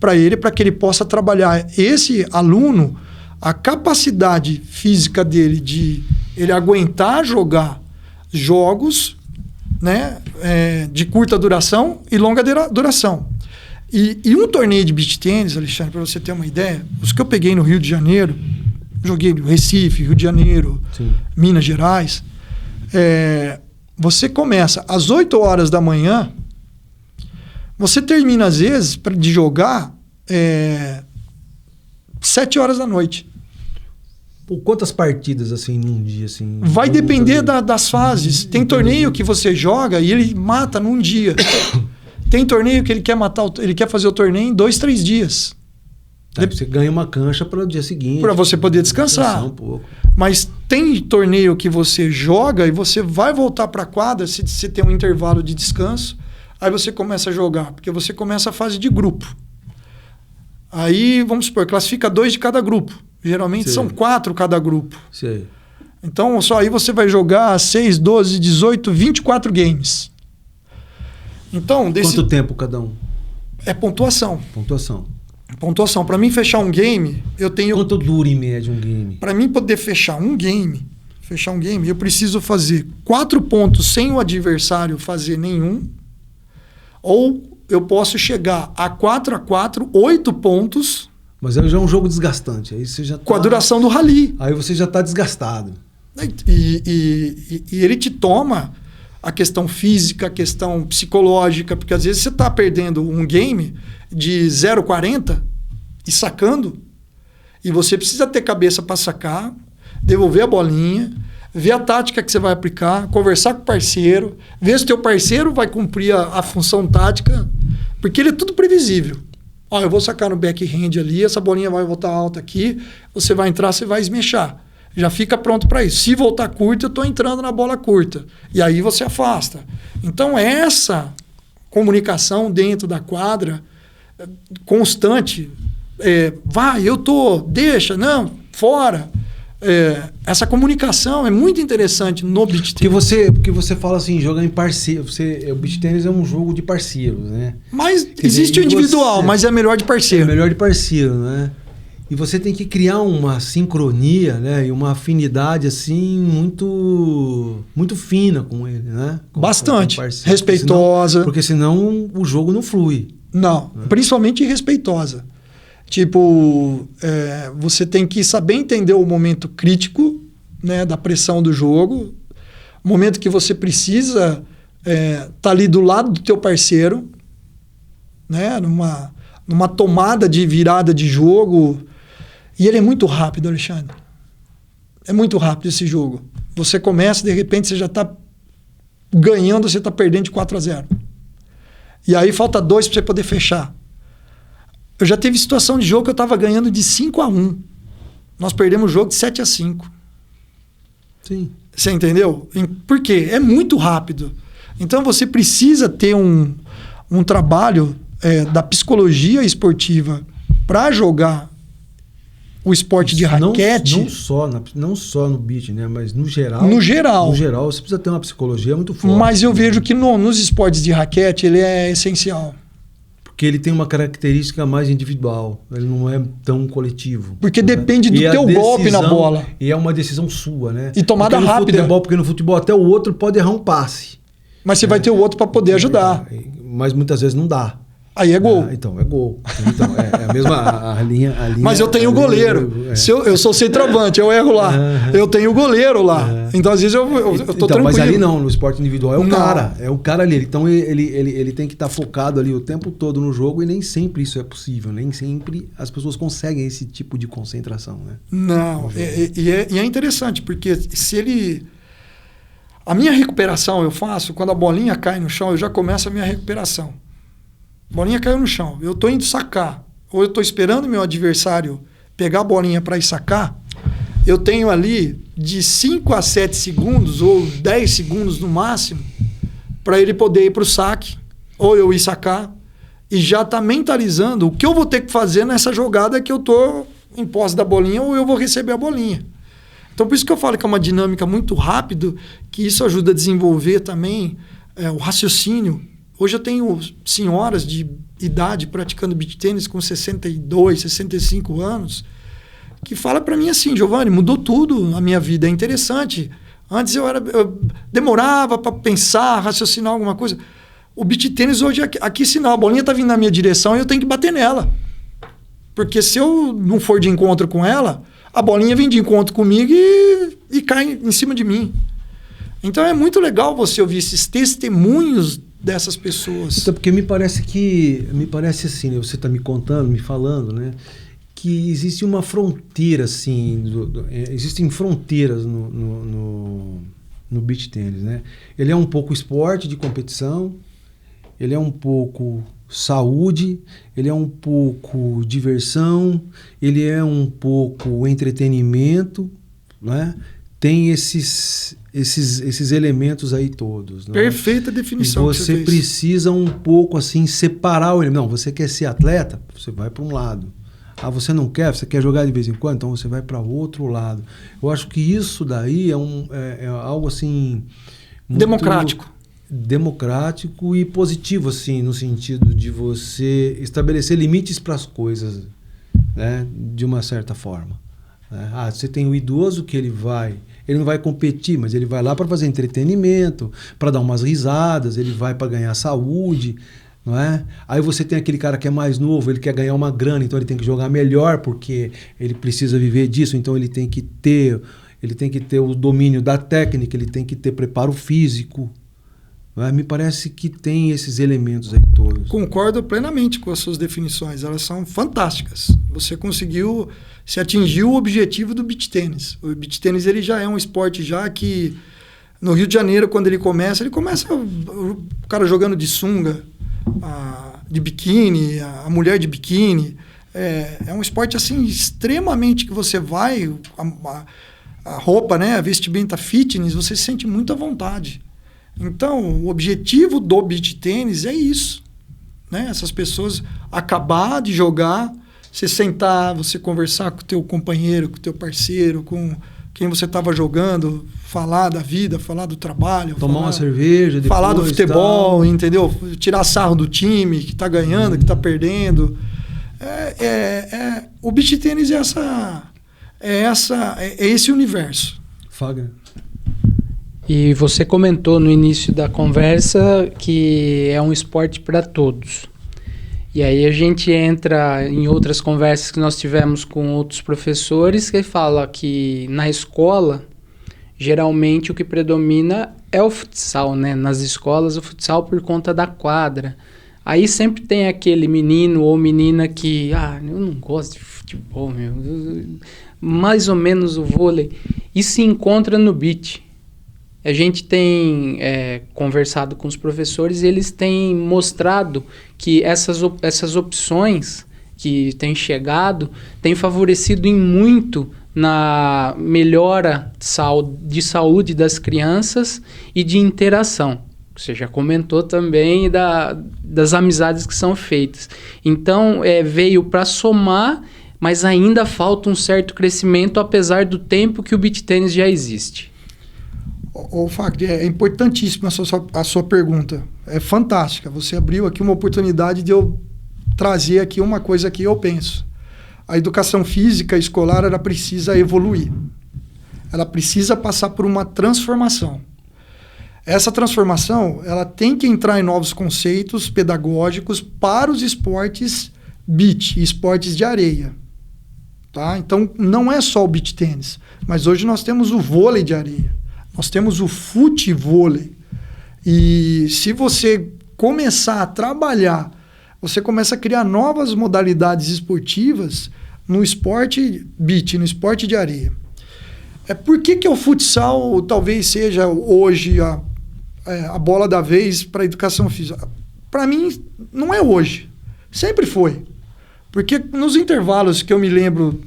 para ele, para que ele possa trabalhar esse aluno, a capacidade física dele de ele aguentar jogar jogos, né, de curta duração e longa duração. E um torneio de beach tênis, Alexandre, para você ter uma ideia, os que eu peguei no Rio de Janeiro, joguei no Recife, Rio de Janeiro, sim, Minas Gerais, você começa às 8 horas da manhã, você termina às vezes de jogar 7 horas da noite. Por quantas partidas assim num dia? Assim, vai depender das fases. Tem torneio que você joga e ele mata num dia. Tem torneio que ele quer matar, ele quer fazer o torneio em 2, 3 dias. Você ganha uma cancha para o dia seguinte. Para você poder descansar. Um pouco. Mas tem torneio que você joga e você vai voltar para a quadra se você tem um intervalo de descanso. Aí você começa a jogar, porque você começa a fase de grupo. Aí, vamos supor, classifica 2 de cada grupo. Geralmente são 4 cada grupo. Sei. Então, só aí você vai jogar 6, 12, 18, 24 games. Então, quanto tempo cada um? É pontuação. Pontuação. Para mim fechar um game, eu tenho... Quanto dura em média um game? Para mim poder fechar um game, eu preciso fazer 4 pontos sem o adversário fazer nenhum. Ou eu posso chegar a 4-4, 8 pontos. Mas aí já é um jogo desgastante. Aí você já com a duração do rally. Aí você já está desgastado. E ele te toma a questão física, a questão psicológica, porque às vezes você está perdendo um game de 0,40 e sacando, e você precisa ter cabeça para sacar, devolver a bolinha, ver a tática que você vai aplicar, conversar com o parceiro, ver se o teu parceiro vai cumprir a função tática, porque ele é tudo previsível. Ó, eu vou sacar no backhand ali, essa bolinha vai voltar alta aqui, você vai entrar, você vai esmechar. Já fica pronto para isso. Se voltar curta, eu estou entrando na bola curta. E aí você afasta. Então, essa comunicação dentro da quadra, constante, deixa, não, fora. Essa comunicação é muito interessante no beach tênis. Porque você fala assim, jogar em parceiro. O beach tênis é um jogo de parceiros, né? Mas existe o individual, mas é melhor de parceiro. É melhor de parceiro, né? E você tem que criar uma sincronia, né? E uma afinidade assim muito fina com ele, né? Bastante. Respeitosa. Porque senão o jogo não flui. Não, principalmente respeitosa. Tipo, você tem que saber entender o momento crítico, né, da pressão do jogo, o momento que você precisa tá ali do lado do teu parceiro, né, numa tomada de virada de jogo. E ele é muito rápido, Alexandre. É muito rápido esse jogo. Você começa, de repente, você já está ganhando, você está perdendo de 4-0. E aí falta 2 para você poder fechar. Eu já teve situação de jogo que eu estava ganhando de 5-1. Nós perdemos o jogo de 7-5. Sim. Você entendeu? Por quê? É muito rápido. Então você precisa ter um trabalho da psicologia esportiva para jogar o esporte de raquete. Não só no beach, né? Mas no geral. No geral. No geral, você precisa ter uma psicologia muito forte. Mas eu vejo que nos esportes de raquete ele é essencial. Porque ele tem uma característica mais individual. Ele não é tão coletivo. Porque depende do teu golpe na bola. E é uma decisão sua, né? E tomada rápida. Porque no futebol até o outro pode errar um passe. Mas você vai ter o outro para poder ajudar. Mas muitas vezes não dá. Aí é gol. Então, é gol. Então, é a mesma a linha. Mas eu tenho o goleiro. Se eu sou centroavante, eu erro lá. Eu tenho o goleiro lá. Então, às vezes, eu tô tranquilo. Mas ali não, no esporte individual, é o cara ali. Então, ele tem que estar focado ali o tempo todo no jogo e nem sempre isso é possível. Nem sempre as pessoas conseguem esse tipo de concentração, né? Não. E é interessante, porque se ele... A minha recuperação eu faço, quando a bolinha cai no chão, eu já começo a minha recuperação. Bolinha caiu no chão, eu estou indo sacar, ou eu estou esperando meu adversário pegar a bolinha para ir sacar, eu tenho ali de 5 a 7 segundos, ou 10 segundos no máximo, para ele poder ir para o saque, ou eu ir sacar, e já está mentalizando o que eu vou ter que fazer nessa jogada que eu estou em posse da bolinha, ou eu vou receber a bolinha. Então, por isso que eu falo que é uma dinâmica muito rápida, que isso ajuda a desenvolver também o raciocínio. Hoje eu tenho senhoras de idade praticando beach tênis com 62, 65 anos, que fala para mim assim, Giovanni, mudou tudo a minha vida, é interessante. Antes eu demorava para pensar, raciocinar alguma coisa. O beach tênis hoje, aqui sinal, a bolinha tá vindo na minha direção e eu tenho que bater nela. Porque se eu não for de encontro com ela, a bolinha vem de encontro comigo e cai em cima de mim. Então é muito legal você ouvir esses testemunhos dessas pessoas. Então, porque me parece assim, né? Você está me contando, me falando, né? Que existe uma fronteira, assim, existem fronteiras no beach tênis, né? Ele é um pouco esporte de competição, ele é um pouco saúde, ele é um pouco diversão, ele é um pouco entretenimento, né? Tem esses elementos aí todos. Né? Perfeita definição. E você precisa um pouco assim separar o elemento. Não, você quer ser atleta, você vai para um lado. Ah, você não quer, você quer jogar de vez em quando, então você vai para outro lado. Eu acho que isso daí é algo assim muito democrático e positivo, assim, no sentido de você estabelecer limites para as coisas, né, de uma certa forma. Ah, você tem o idoso que ele não vai competir, mas ele vai lá para fazer entretenimento, para dar umas risadas, ele vai para ganhar saúde, não é? Aí você tem aquele cara que é mais novo, ele quer ganhar uma grana, então ele tem que jogar melhor porque ele precisa viver disso, então ele tem que ter o domínio da técnica, ele tem que ter preparo físico. Me parece que tem esses elementos aí todos. Concordo plenamente com as suas definições, elas são fantásticas. Você atingiu o objetivo do beach tênis. O beach tênis ele já é um esporte já que no Rio de Janeiro, quando ele começa o cara jogando de sunga, de biquíni, a mulher de biquíni. É um esporte assim extremamente que você vai, a roupa, né, a vestimenta fitness, você se sente muito à vontade. Então, o objetivo do beach tênis é isso, né? Essas pessoas acabar de jogar, você sentar, você conversar com o teu companheiro, com o teu parceiro, com quem você estava jogando, falar da vida, falar do trabalho. Tomar uma cerveja, depois, falar do futebol, tal. Entendeu? Tirar sarro do time que está ganhando, que está perdendo. O beach tênis é esse universo. Fagner. E você comentou no início da conversa que é um esporte para todos. E aí a gente entra em outras conversas que nós tivemos com outros professores que fala que na escola, geralmente o que predomina é o futsal, né? Nas escolas, o futsal por conta da quadra. Aí sempre tem aquele menino ou menina que, eu não gosto de futebol, mais ou menos o vôlei. E se encontra no beach. A gente tem conversado com os professores e eles têm mostrado que essas opções que têm chegado têm favorecido em muito na melhora de saúde das crianças e de interação. Você já comentou também das amizades que são feitas. Então, veio para somar, mas ainda falta um certo crescimento, apesar do tempo que o beach tênis já existe. Fagner, é importantíssima a sua pergunta. É fantástica. Você abriu aqui uma oportunidade de eu trazer aqui uma coisa que eu penso. A educação física escolar, ela precisa evoluir. Ela precisa passar por uma transformação. Essa transformação, ela tem que entrar em novos conceitos pedagógicos para os esportes beach, esportes de areia. Tá? Então, não é só o beach tênis, mas hoje nós temos o vôlei de areia. Nós temos o futevôlei. E se você começar a trabalhar, você começa a criar novas modalidades esportivas no esporte beach, no esporte de areia. Por que o futsal talvez seja hoje a bola da vez para a educação física? Para mim, não é hoje. Sempre foi. Porque nos intervalos que eu me lembro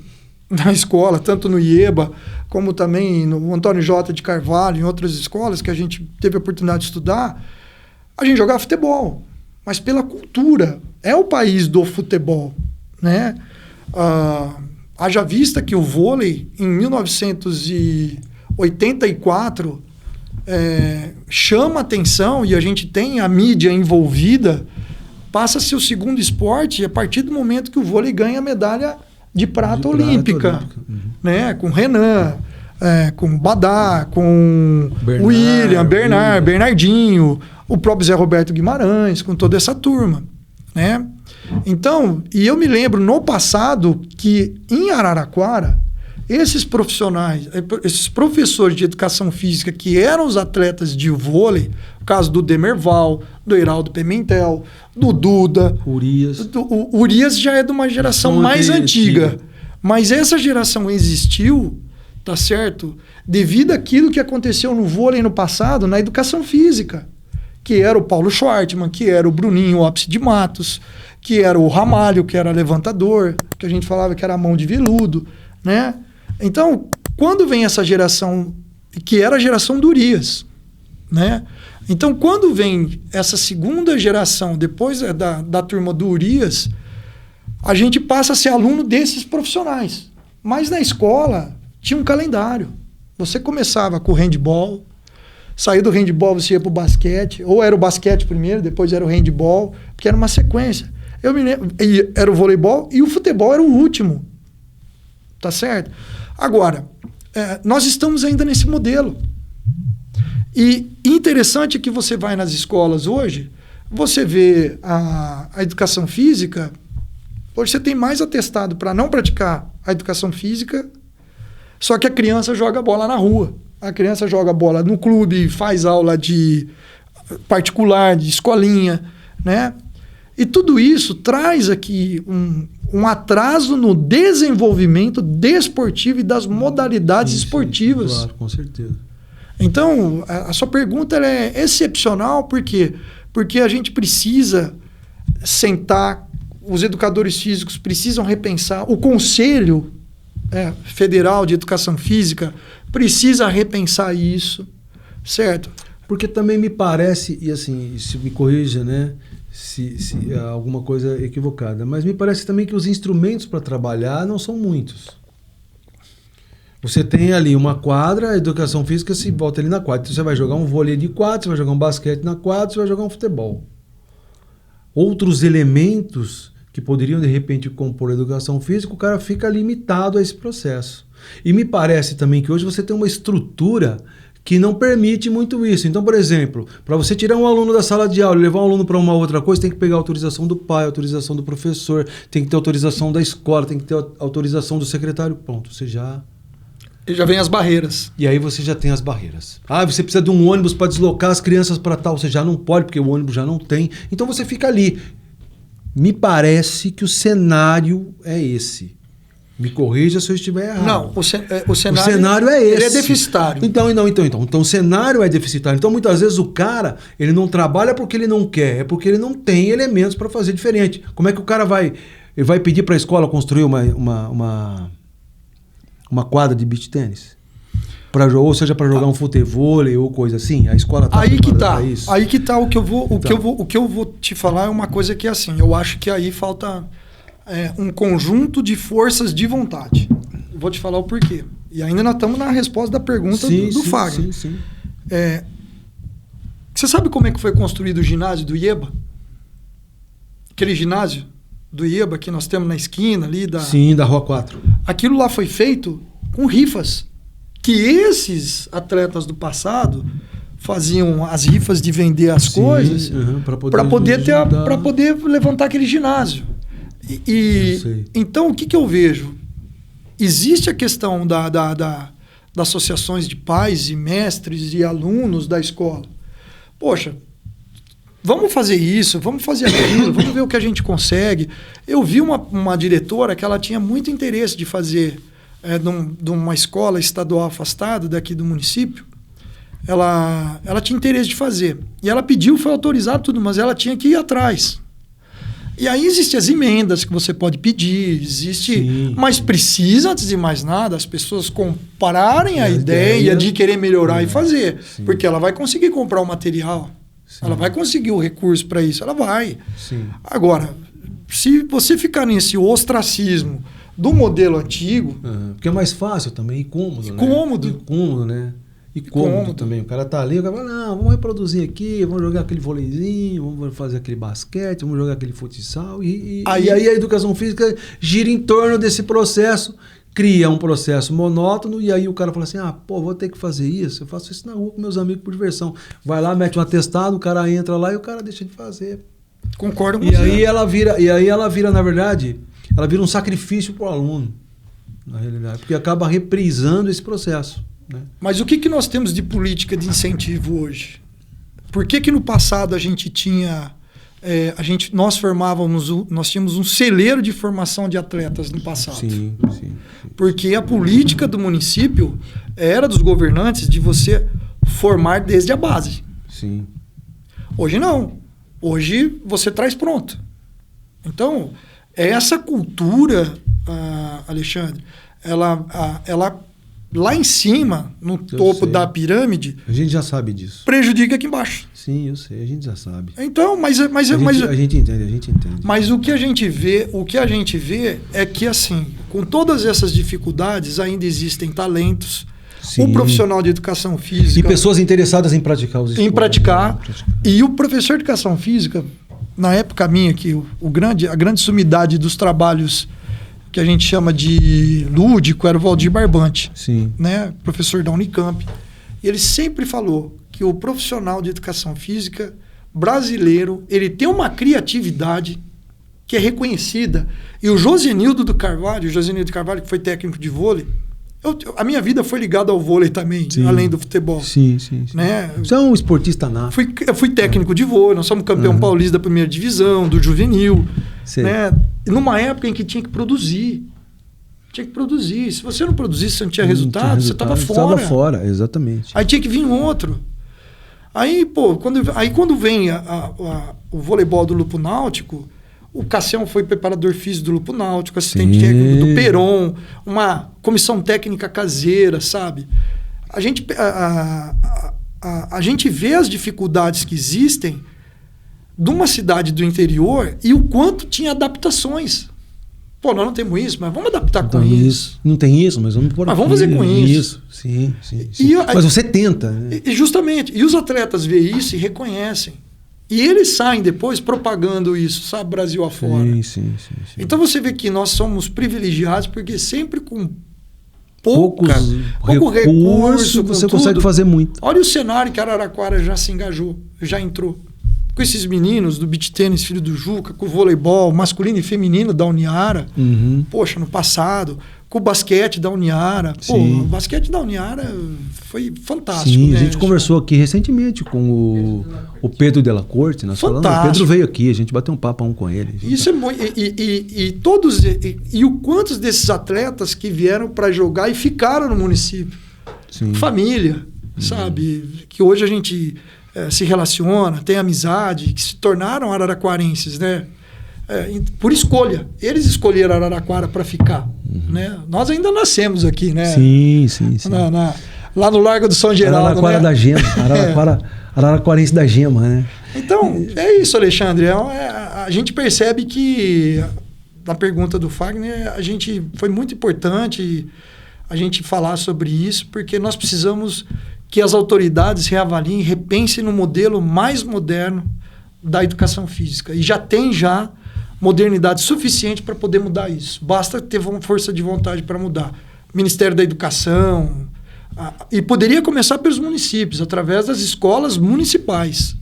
na escola, tanto no IEBA, como também no Antônio J. de Carvalho, em outras escolas que a gente teve a oportunidade de estudar, a gente jogava futebol, mas pela cultura. É o país do futebol, né? Haja vista que o vôlei, em 1984, chama atenção e a gente tem a mídia envolvida, passa a ser o segundo esporte a partir do momento que o vôlei ganha a medalha de prata olímpica. Né? Com Renan, com Badá, com William, Bernardinho, o próprio Zé Roberto Guimarães, com toda essa turma, né? Então, e eu me lembro no passado que em Araraquara, esses profissionais, esses professores de educação física que eram os atletas de vôlei, o caso do Demerval, do Heraldo Pimentel, do Duda, Urias. O Urias já é de uma geração mais antiga, mas essa geração existiu, tá certo? Devido àquilo que aconteceu no vôlei no passado, na educação física, que era o Paulo Schwartzman, que era o Bruninho Ópice de Matos, que era o Ramalho, que era levantador, que a gente falava que era a mão de veludo, né? Então, quando vem essa geração, que era a geração do Urias, né? Então, quando vem essa segunda geração, depois da turma do Urias, a gente passa a ser aluno desses profissionais. Mas na escola, tinha um calendário. Você começava com o handball, saía do handball, você ia para o basquete, ou era o basquete primeiro, depois era o handball, porque era uma sequência. Eu me lembro, era o voleibol e o futebol era o último. Tá certo? Agora, nós estamos ainda nesse modelo. E interessante que você vai nas escolas hoje, você vê a educação física, hoje você tem mais atestado para não praticar a educação física, só que a criança joga bola na rua. A criança joga bola no clube, faz aula de particular, de escolinha, né? E tudo isso traz aqui um atraso no desenvolvimento desportivo e das modalidades esportivas. Claro, com certeza. Então, a sua pergunta ela é excepcional, por quê? Porque a gente precisa sentar, os educadores físicos precisam repensar, o Conselho Federal de Educação Física precisa repensar isso, certo? Porque também me parece, e assim, se me corrija, né? Se há alguma coisa equivocada, mas me parece também que os instrumentos para trabalhar não são muitos. Você tem ali uma quadra, a educação física se volta ali na quadra. Então você vai jogar um vôlei de quadra, você vai jogar um basquete na quadra, você vai jogar um futebol. Outros elementos que poderiam de repente compor a educação física, o cara fica limitado a esse processo. E me parece também que hoje você tem uma estrutura que não permite muito isso. Então, por exemplo, para você tirar um aluno da sala de aula e levar um aluno para uma outra coisa, tem que pegar a autorização do pai, a autorização do professor, tem que ter autorização da escola, tem que ter autorização do secretário. Pronto, você já... E já vem as barreiras. E aí você já tem as barreiras. Ah, você precisa de um ônibus para deslocar as crianças para tal. Você já não pode, porque o ônibus já não tem. Então você fica ali. Me parece que o cenário é esse. Me corrija se eu estiver errado. Não, o cenário é esse. Ele é deficitário. Então o cenário é deficitário. Então, muitas vezes, o cara ele não trabalha porque ele não quer, é porque ele não tem elementos para fazer diferente. Como é que o cara vai pedir para a escola construir uma quadra de beach tênis? Ou seja, para jogar um futevôlei ou coisa assim? A escola está preparada para isso? Aí que tá o que eu vou te falar é uma coisa que, assim, eu acho que aí falta... um conjunto de forças de vontade. Vou te falar o porquê. E ainda nós estamos na resposta da pergunta do Fagner. Sim. Você sabe como é que foi construído o ginásio do IEBA? Aquele ginásio do IEBA que nós temos na esquina ali da... Sim, da Rua 4. Aquilo lá foi feito com rifas. Que esses atletas do passado faziam as rifas de vender as coisas para poder levantar aquele ginásio. Então, o que eu vejo? Existe a questão das associações de pais e mestres e alunos da escola. Poxa, vamos fazer isso, vamos fazer aquilo, vamos ver o que a gente consegue. Eu vi uma diretora que ela tinha muito interesse de fazer de uma escola estadual afastada daqui do município. Ela tinha interesse de fazer. E ela pediu, foi autorizado tudo, mas ela tinha que ir atrás. E aí existem as emendas que você pode pedir, mas precisa, antes de mais nada, as pessoas comprarem a ideia de querer melhorar e fazer. Sim. Porque ela vai conseguir comprar o material, ela vai conseguir o recurso para isso, ela vai. Sim. Agora, se você ficar nesse ostracismo do modelo antigo... Porque é mais fácil também, e cômodo, né? E cômodo também. O cara tá ali, o cara fala, não, vamos reproduzir aqui, vamos jogar aquele vôleizinho, vamos fazer aquele basquete, vamos jogar aquele futsal. E aí a educação física gira em torno desse processo cria um processo monótono e aí o cara fala assim, vou ter que fazer isso, eu faço isso na rua com meus amigos por diversão. Vai lá, mete um atestado, o cara entra lá e o cara deixa de fazer. Concordo com você. Aí ela vira, na verdade, um sacrifício para o aluno, na realidade, porque acaba reprisando esse processo. Né? Mas o que nós temos de política de incentivo hoje? Por que no passado a gente tinha... nós tínhamos um celeiro de formação de atletas no passado. Sim. Porque a política do município era dos governantes de você formar desde a base. Sim. Hoje não. Hoje você traz pronto. Então, essa cultura, Alexandre, ela lá em cima, no topo da pirâmide... A gente já sabe disso. Prejudica aqui embaixo. Sim, eu sei, a gente já sabe. Então, a gente entende. Mas o que a gente vê é que, assim, com todas essas dificuldades, ainda existem talentos. Sim. O profissional de educação física... E pessoas interessadas em praticar os esportes. Em praticar. E o professor de educação física, na época minha, que a grande sumidade dos trabalhos que a gente chama de lúdico era o Valdir Barbante. Sim. Né? Professor da Unicamp. E ele sempre falou que o profissional de educação física brasileiro, ele tem uma criatividade que é reconhecida. E o Josenildo Carvalho, que foi técnico de vôlei, a minha vida foi ligada ao vôlei também, sim. além do futebol. Sim. Né? Você é um esportista nato. Eu fui técnico de vôlei, nós somos campeão paulista da primeira divisão, do juvenil. Né? E numa época em que tinha que produzir. Se você não produzisse, você não tinha resultado, você estava fora. Você estava fora, exatamente. Aí tinha que vir outro. Aí, quando vem o voleibol do Lupo Náutico, o Cassião foi preparador físico do Lupo Náutico, assistente técnico do Peron, uma comissão técnica caseira, sabe? A gente vê as dificuldades que existem de uma cidade do interior e o quanto tinha adaptações. Pô, nós não temos isso, mas vamos adaptar com isso. Não tem isso, mas vamos pôr Mas vamos fazer com isso. Sim. Mas você tenta. Né? E justamente. E os atletas veem isso e reconhecem. E eles saem depois propagando isso, sabe, Brasil afora. Sim. Então você vê que nós somos privilegiados porque sempre com pouco recurso você consegue fazer muito. Olha o cenário que Araraquara já se engajou, já entrou. Com esses meninos do beach tênis, filho do Juca, com o voleibol masculino e feminino da Uniara. Poxa, no passado. Com o basquete da Uniara. Pô, o basquete da Uniara foi fantástico. Sim, né? A gente conversou aqui recentemente com o Pedro Della Corte. Nós falamos, o Pedro veio aqui, a gente bateu um papo com ele. Isso é muito. E o quantos desses atletas que vieram para jogar e ficaram no município? Sim. Família, sabe? Que hoje a gente se relaciona, tem amizade, que se tornaram araraquarenses, né? Por escolha. Eles escolheram Araraquara para ficar. Né? Nós ainda nascemos aqui, né? Sim. Lá no Largo do São Geraldo. Araraquara, né? Da Gema. Araraquarense da Gema, né? Então, é isso, Alexandre. A gente percebe que, na pergunta do Fagner, foi muito importante a gente falar sobre isso, porque nós precisamos que as autoridades reavaliem, repensem no modelo mais moderno da educação física. E já tem modernidade suficiente para poder mudar isso. Basta ter força de vontade para mudar. Ministério da Educação. E poderia começar pelos municípios, através das escolas municipais.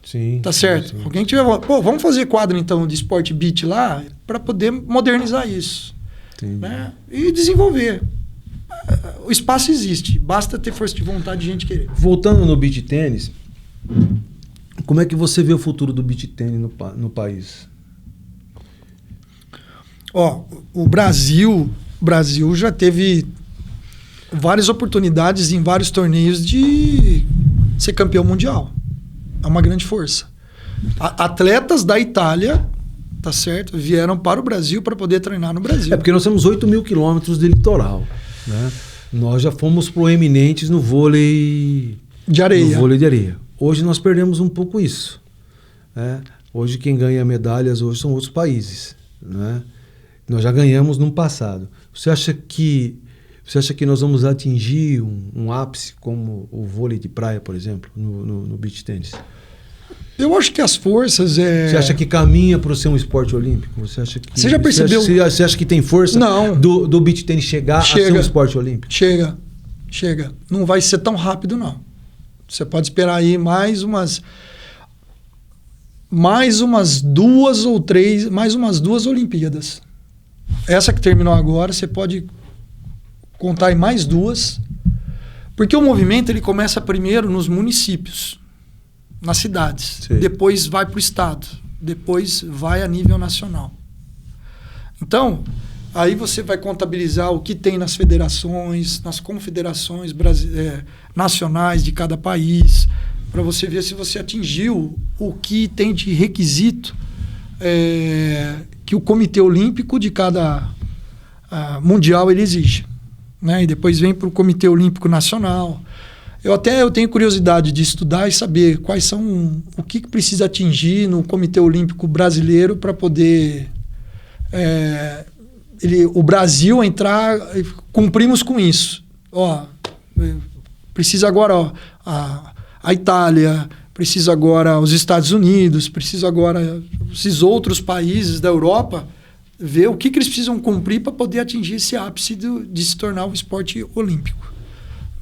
Sim. Tá certo? Sim. Alguém tiver... vamos fazer quadro, então, de Sport Beat lá, para poder modernizar isso. Né? E desenvolver. O espaço existe. Basta ter força de vontade de gente querer. Voltando no beach tênis, como é que você vê o futuro do beach tênis no país? O Brasil já teve várias oportunidades em vários torneios de ser campeão mundial. É uma grande força. Atletas da Itália, tá certo, vieram para o Brasil para poder treinar no Brasil. Porque nós temos 8.000 quilômetros de litoral. Né? Nós já fomos proeminentes no vôlei de areia. Hoje nós perdemos um pouco isso. Né? Hoje quem ganha medalhas hoje são outros países. Né? Nós já ganhamos no passado. Você acha que nós vamos atingir um ápice como o vôlei de praia, por exemplo, no beach tênis? Eu acho que as forças... Você acha que caminha para ser um esporte olímpico? Você acha que... Você já percebeu? Você acha que tem força do beach tennis chegar a ser um esporte olímpico? Chega. Não vai ser tão rápido, não. Você pode esperar aí mais umas 2 ou 3, mais umas 2 Olimpíadas. Essa que terminou agora, você pode contar em mais 2, porque o movimento ele começa primeiro nos municípios, nas cidades, Sim. Depois vai para o estado, depois vai a nível nacional. Então, aí você vai contabilizar o que tem nas federações, nas confederações nacionais de cada país, para você ver se você atingiu o que tem de requisito que o Comitê Olímpico de cada mundial ele exige, né? E depois vem para o Comitê Olímpico Nacional. Eu tenho curiosidade de estudar e saber quais são o que precisa atingir no Comitê Olímpico Brasileiro para poder o Brasil entrar, cumprimos com isso. Precisa agora a Itália, precisa agora os Estados Unidos, precisa agora esses outros países da Europa ver o que eles precisam cumprir para poder atingir esse ápice de se tornar um esporte olímpico.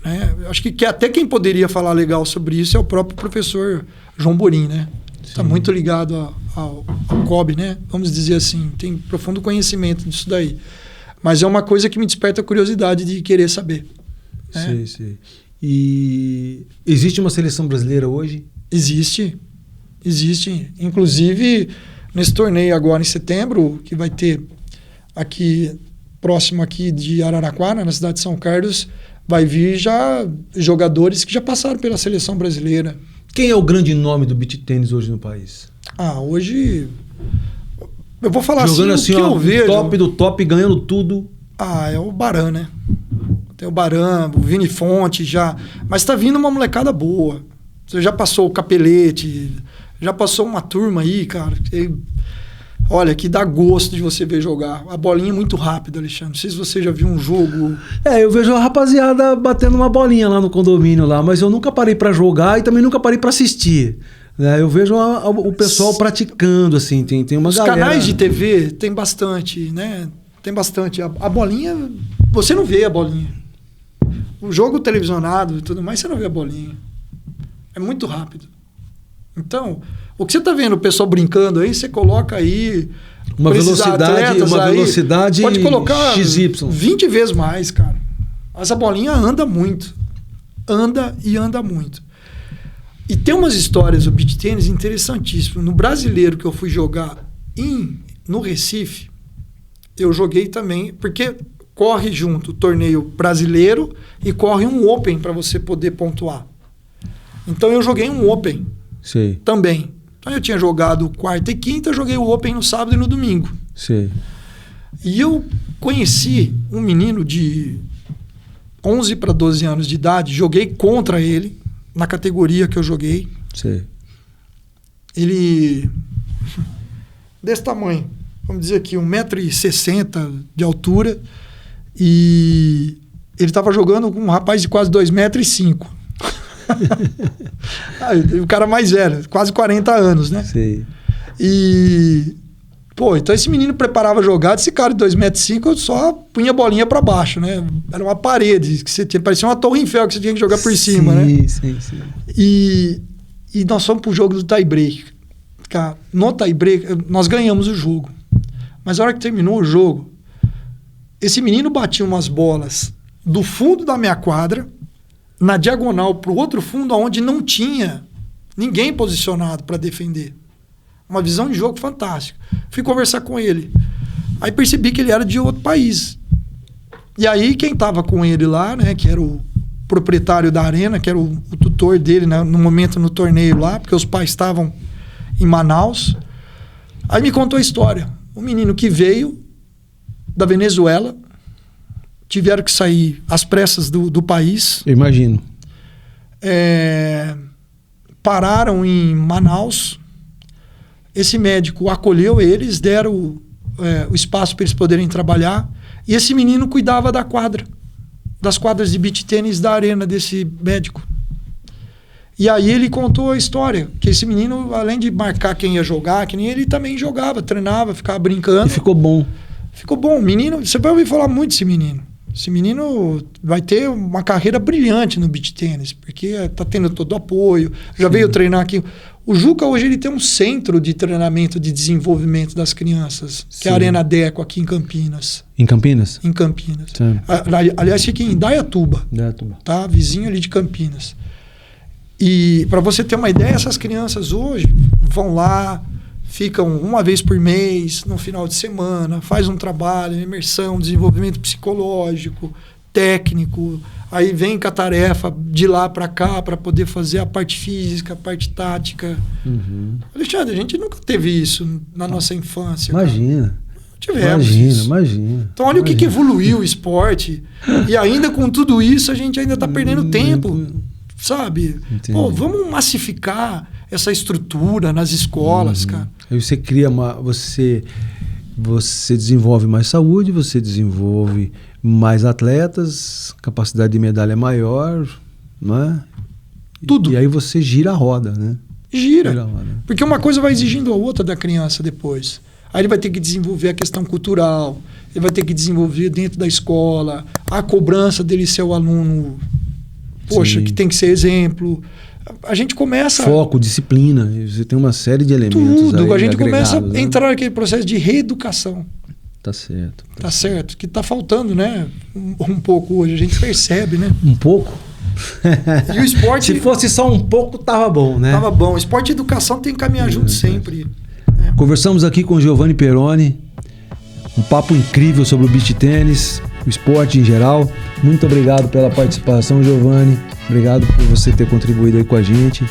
Né? Acho que até quem poderia falar legal sobre isso é o próprio professor João Borim, né? Está muito ligado ao COB, né? Vamos dizer assim, tem profundo conhecimento disso daí. Mas é uma coisa que me desperta a curiosidade de querer saber. Né? Sim. E existe uma seleção brasileira hoje? Existe. Inclusive, nesse torneio agora em setembro, que vai ter aqui, próximo aqui de Araraquara, na cidade de São Carlos, vai vir já jogadores que já passaram pela seleção brasileira. Quem é o grande nome do beach tennis hoje no país? Hoje... Eu vou falar jogando assim, o que eu vejo... top do top, ganhando tudo. É o Baran, né? Tem o Baran, o Vini Fonte já... Mas tá vindo uma molecada boa. Você já passou o Capelete, já passou uma turma aí, cara. Olha, que dá gosto de você ver jogar. A bolinha é muito rápida, Alexandre. Não sei se você já viu um jogo... Eu vejo a rapaziada batendo uma bolinha lá no condomínio lá, mas eu nunca parei pra jogar e também nunca parei pra assistir. Eu vejo o pessoal praticando, assim, tem uma galera... Os canais de TV tem bastante, né? Tem bastante. A bolinha, você não vê a bolinha. O jogo televisionado e tudo mais, você não vê a bolinha. É muito rápido. Então... O que você está vendo o pessoal brincando aí, você coloca aí... Uma velocidade pode colocar XY. 20 vezes mais, cara. Essa bolinha anda muito. Anda muito. E tem umas histórias do beach tennis interessantíssimas. No brasileiro que eu fui jogar no Recife, eu joguei também, porque corre junto o torneio brasileiro e corre um Open para você poder pontuar. Então eu joguei um Open também. Então eu tinha jogado quarta e quinta, eu joguei o Open no sábado e no domingo. Sim. E eu conheci um menino de 11 para 12 anos de idade, joguei contra ele, na categoria que eu joguei. Sim. Ele... desse tamanho, vamos dizer aqui, 1,60 m de altura, e ele estava jogando com um rapaz de quase 2,5 m. O cara mais velho, quase 40 anos, né? Sim. E... então esse menino preparava a jogada, esse cara de 2,5 m, eu só punha a bolinha para baixo, né? Era uma parede, que você tinha, parecia uma torre Eiffel que você tinha que jogar por cima, né? Sim. E nós fomos pro jogo do tie-break. Cara, no tie-break, nós ganhamos o jogo. Mas a hora que terminou o jogo, esse menino batia umas bolas do fundo da minha quadra, na diagonal pro outro fundo, onde não tinha ninguém posicionado para defender. Uma visão de jogo fantástica. Fui conversar com ele. Aí percebi que ele era de outro país. E aí quem estava com ele lá, né, que era o proprietário da arena, que era o tutor dele, né, no momento no torneio lá, porque os pais estavam em Manaus. Aí me contou a história. Um menino que veio da Venezuela, tiveram que sair às pressas do país. Eu imagino. Pararam em Manaus. Esse médico acolheu eles, deram o espaço para eles poderem trabalhar. E esse menino cuidava da quadra, das quadras de beach tênis da arena desse médico. E aí ele contou a história, que esse menino, além de marcar quem ia jogar, que nem ele também jogava, treinava, ficava brincando. E ficou bom. Ficou bom. O menino, você vai ouvir falar muito desse menino. Esse menino vai ter uma carreira brilhante no beach tênis, porque tá tendo todo o apoio, já veio treinar aqui. O Juca hoje ele tem um centro de treinamento de desenvolvimento das crianças, que é a Arena Deco aqui em Campinas. Em Campinas? Em Campinas. Sim. Aliás, fica em Indaiatuba, tá? Vizinho ali de Campinas. E para você ter uma ideia, essas crianças hoje vão lá, ficam uma vez por mês, no final de semana, faz um trabalho, imersão, desenvolvimento psicológico, técnico, aí vem com a tarefa de lá para cá para poder fazer a parte física, a parte tática. Alexandre, a gente nunca teve isso na nossa infância. Imagina. Tivemos Imagina. Então olha o que evoluiu o esporte, e ainda com tudo isso a gente ainda está perdendo tempo, sabe? Pô, vamos massificar essa estrutura nas escolas, cara. Aí você cria você desenvolve mais saúde, você desenvolve mais atletas, capacidade de medalha é maior, não é? Tudo. E aí você gira a roda, né? Gira. A roda. Porque uma coisa vai exigindo a outra da criança depois. Aí ele vai ter que desenvolver a questão cultural, ele vai ter que desenvolver dentro da escola, a cobrança dele ser o aluno, poxa, que tem que ser exemplo. A gente começa... Foco, disciplina, você tem uma série de elementos. Tudo, aí a gente começa a né? entrar naquele processo de reeducação. Tá certo. Tá certo, que tá faltando, né? Um pouco hoje, a gente percebe, né? Um pouco? E o esporte... Se fosse só um pouco, tava bom, né? Tava bom. Esporte e educação tem que caminhar junto sempre. Conversamos aqui com o Giovanni Peroni, um papo incrível sobre o beach tênis, o esporte em geral. Muito obrigado pela participação, Giovanni. Obrigado por você ter contribuído aí com a gente.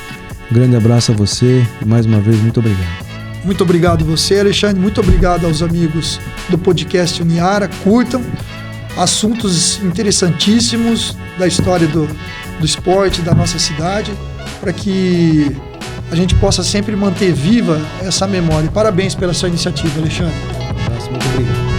Um grande abraço a você e mais uma vez, muito obrigado. Muito obrigado você, Alexandre. Muito obrigado aos amigos do podcast Uniara. Curtam assuntos interessantíssimos da história do esporte, da nossa cidade, para que a gente possa sempre manter viva essa memória. Parabéns pela sua iniciativa, Alexandre. Um abraço, muito obrigado.